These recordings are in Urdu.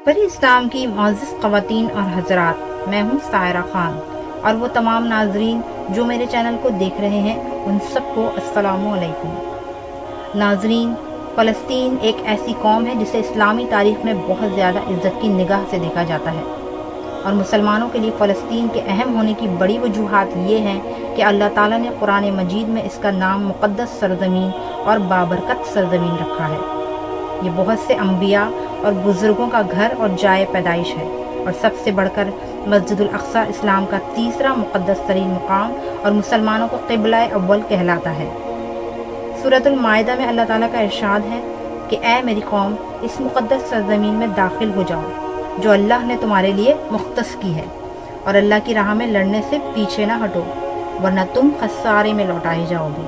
بر اسلام کی معزز خواتین اور حضرات، میں ہوں سائرہ خان اور وہ تمام ناظرین جو میرے چینل کو دیکھ رہے ہیں ان سب کو السلام علیکم۔ ناظرین، فلسطین ایک ایسی قوم ہے جسے اسلامی تاریخ میں بہت زیادہ عزت کی نگاہ سے دیکھا جاتا ہے، اور مسلمانوں کے لیے فلسطین کے اہم ہونے کی بڑی وجوہات یہ ہیں کہ اللہ تعالیٰ نے قرآن مجید میں اس کا نام مقدس سرزمین اور بابرکت سرزمین رکھا ہے۔ یہ بہت سے انبیاء اور بزرگوں کا گھر اور جائے پیدائش ہے، اور سب سے بڑھ کر مسجد الاقصی اسلام کا تیسرا مقدس ترین مقام اور مسلمانوں کو قبلہ اول کہلاتا ہے۔ سورۃ المائدہ میں اللہ تعالیٰ کا ارشاد ہے کہ اے میری قوم، اس مقدس سرزمین میں داخل ہو جاؤ جو اللہ نے تمہارے لیے مختص کی ہے، اور اللہ کی راہ میں لڑنے سے پیچھے نہ ہٹو ورنہ تم خسارے میں لوٹائے جاؤ گے۔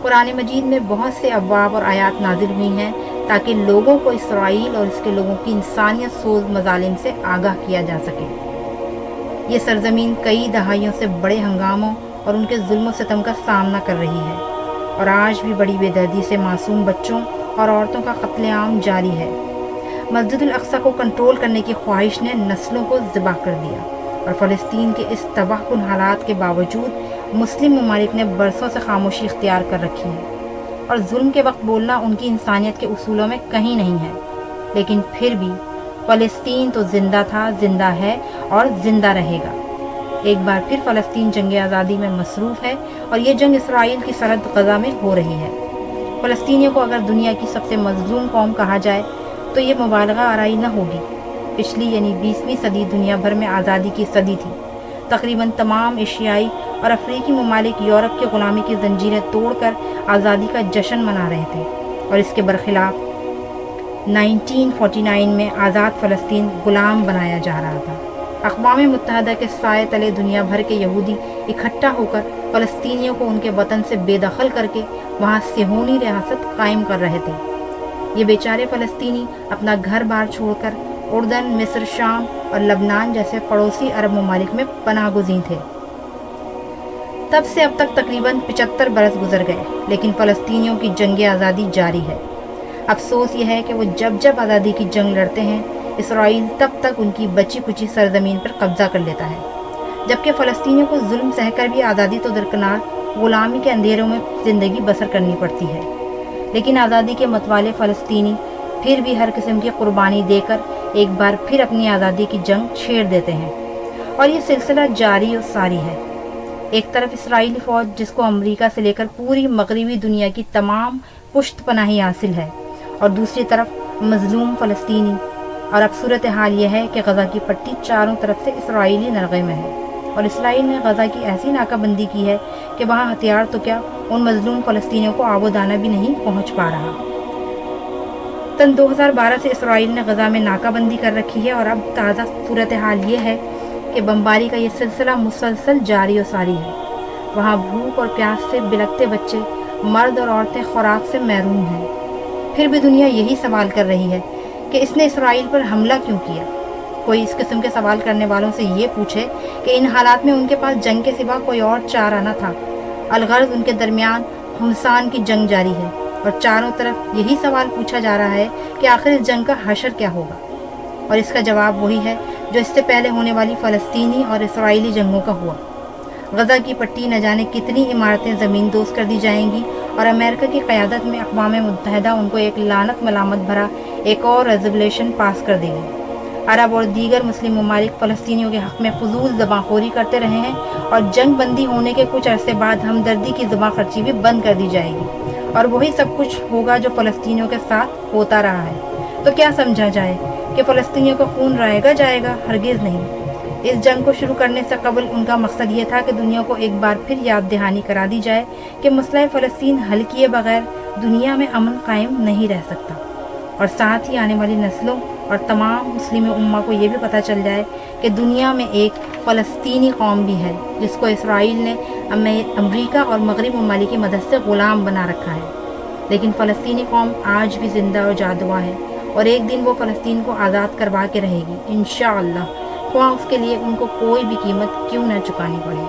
قرآن مجید میں بہت سے ابواب اور آیات نازل ہوئی ہیں تاکہ لوگوں کو اسرائیل اور اس کے لوگوں کی انسانیت سوز مظالم سے آگاہ کیا جا سکے۔ یہ سرزمین کئی دہائیوں سے بڑے ہنگاموں اور ان کے ظلم و ستم کا سامنا کر رہی ہے، اور آج بھی بڑی بے دردی سے معصوم بچوں اور عورتوں کا قتل عام جاری ہے۔ مسجد الاقصی کو کنٹرول کرنے کی خواہش نے نسلوں کو ذبح کر دیا، اور فلسطین کے اس تباہ کن حالات کے باوجود مسلم ممالک نے برسوں سے خاموشی اختیار کر رکھی ہے، اور ظلم کے وقت بولنا ان کی انسانیت کے اصولوں میں کہیں نہیں ہے۔ لیکن پھر بھی فلسطین تو زندہ تھا، زندہ ہے اور زندہ رہے گا۔ ایک بار پھر فلسطین جنگ آزادی میں مصروف ہے، اور یہ جنگ اسرائیل کی سرحد غزہ میں ہو رہی ہے۔ فلسطینیوں کو اگر دنیا کی سب سے مظلوم قوم کہا جائے تو یہ مبالغہ آرائی نہ ہوگی۔ پچھلی یعنی 20ویں صدی دنیا بھر میں آزادی کی صدی تھی۔ تقریباً تمام ایشیائی اور افریقی ممالک یورپ کی غلامی کی زنجیریں توڑ کر آزادی کا جشن منا رہے تھے، اور اس کے برخلاف 1949 میں آزاد فلسطین غلام بنایا جا رہا تھا۔ اقوام متحدہ کے سائے تلے دنیا بھر کے یہودی اکٹھا ہو کر فلسطینیوں کو ان کے وطن سے بے دخل کر کے وہاں صہیونی ریاست قائم کر رہے تھے۔ یہ بیچارے فلسطینی اپنا گھر بار چھوڑ کر اردن، مصر، شام اور لبنان جیسے پڑوسی عرب ممالک میں پناہ گزین تھے۔ تب سے اب تک تقریباً 75 برس گزر گئے، لیکن فلسطینیوں کی جنگ آزادی جاری ہے۔ افسوس یہ ہے کہ وہ جب آزادی کی جنگ لڑتے ہیں، اسرائیل تب تک ان کی بچی کچی سرزمین پر قبضہ کر لیتا ہے، جبکہ فلسطینیوں کو ظلم سہ کر بھی آزادی تو درکنار غلامی کے اندھیروں میں زندگی بسر کرنی پڑتی ہے۔ لیکن آزادی کے متوالے فلسطینی پھر بھی ہر قسم کی قربانی دے کر ایک بار پھر اپنی آزادی کی جنگ چھیڑ دیتے ہیں، اور یہ سلسلہ جاری و ساری ہے۔ ایک طرف اسرائیلی فوج جس کو امریکہ سے لے کر پوری مغربی دنیا کی تمام پشت پناہی حاصل ہے، اور دوسری طرف مظلوم فلسطینی، اور اب صورتحال یہ ہے کہ غزہ کی پٹی چاروں طرف سے اسرائیلی نرغے میں ہے، اور اسرائیل نے غزہ کی ایسی ناکہ بندی کی ہے کہ وہاں ہتھیار تو کیا، ان مظلوم فلسطینیوں کو آب و دانہ بھی نہیں پہنچ پا رہا۔ 2012 سے اسرائیل نے غزہ میں ناکہ بندی کر رکھی ہے، اور اب تازہ صورتحال یہ ہے کہ بمباری کا یہ سلسلہ مسلسل جاری و ساری ہے۔ وہاں بھوک اور پیاس سے بلکتے بچے، مرد اور عورتیں خوراک سے محروم ہیں۔ پھر بھی دنیا یہی سوال کر رہی ہے کہ اس نے اسرائیل پر حملہ کیوں کیا۔ کوئی اس قسم کے سوال کرنے والوں سے یہ پوچھے کہ ان حالات میں ان کے پاس جنگ کے سوا کوئی اور چارہ نہ تھا۔ الغرض ان کے درمیان خنثان کی جنگ جاری ہے، اور چاروں طرف یہی سوال پوچھا جا رہا ہے کہ آخر اس جنگ کا حشر کیا ہوگا، اور اس کا جواب وہی ہے جو اس سے پہلے ہونے والی فلسطینی اور اسرائیلی جنگوں کا ہوا۔ غزہ کی پٹی نہ جانے کتنی عمارتیں زمین دوز کر دی جائیں گی، اور امریکہ کی قیادت میں اقوام متحدہ ان کو ایک لعنت ملامت بھرا ایک اور ریزولوشن پاس کر دے گی۔ عرب اور دیگر مسلم ممالک فلسطینیوں کے حق میں فضول زباں خوری کرتے رہے ہیں، اور جنگ بندی ہونے کے کچھ عرصے بعد ہمدردی کی زباں خرچی بھی بند کر دی جائے گی، اور وہی سب کچھ ہوگا جو فلسطینیوں کے ساتھ ہوتا رہا ہے۔ تو کیا سمجھا جائے کہ فلسطینیوں کا خون رائے گا جائے گا؟ ہرگز نہیں۔ اس جنگ کو شروع کرنے سے قبل ان کا مقصد یہ تھا کہ دنیا کو ایک بار پھر یاد دہانی کرا دی جائے کہ مسئلہ فلسطین حل کیے بغیر دنیا میں امن قائم نہیں رہ سکتا، اور ساتھ ہی آنے والی نسلوں اور تمام مسلم امہ کو یہ بھی پتہ چل جائے کہ دنیا میں ایک فلسطینی قوم بھی ہے جس کو اسرائیل نے امریکہ اور مغرب ممالک کی مدد سے غلام بنا رکھا ہے۔ لیکن فلسطینی قوم آج بھی زندہ اور جادوا ہے، اور ایک دن وہ فلسطین کو آزاد کروا کے رہے گی انشاءاللہ، خواہ اس کے لیے ان کو کوئی بھی قیمت کیوں نہ چکانی پڑے۔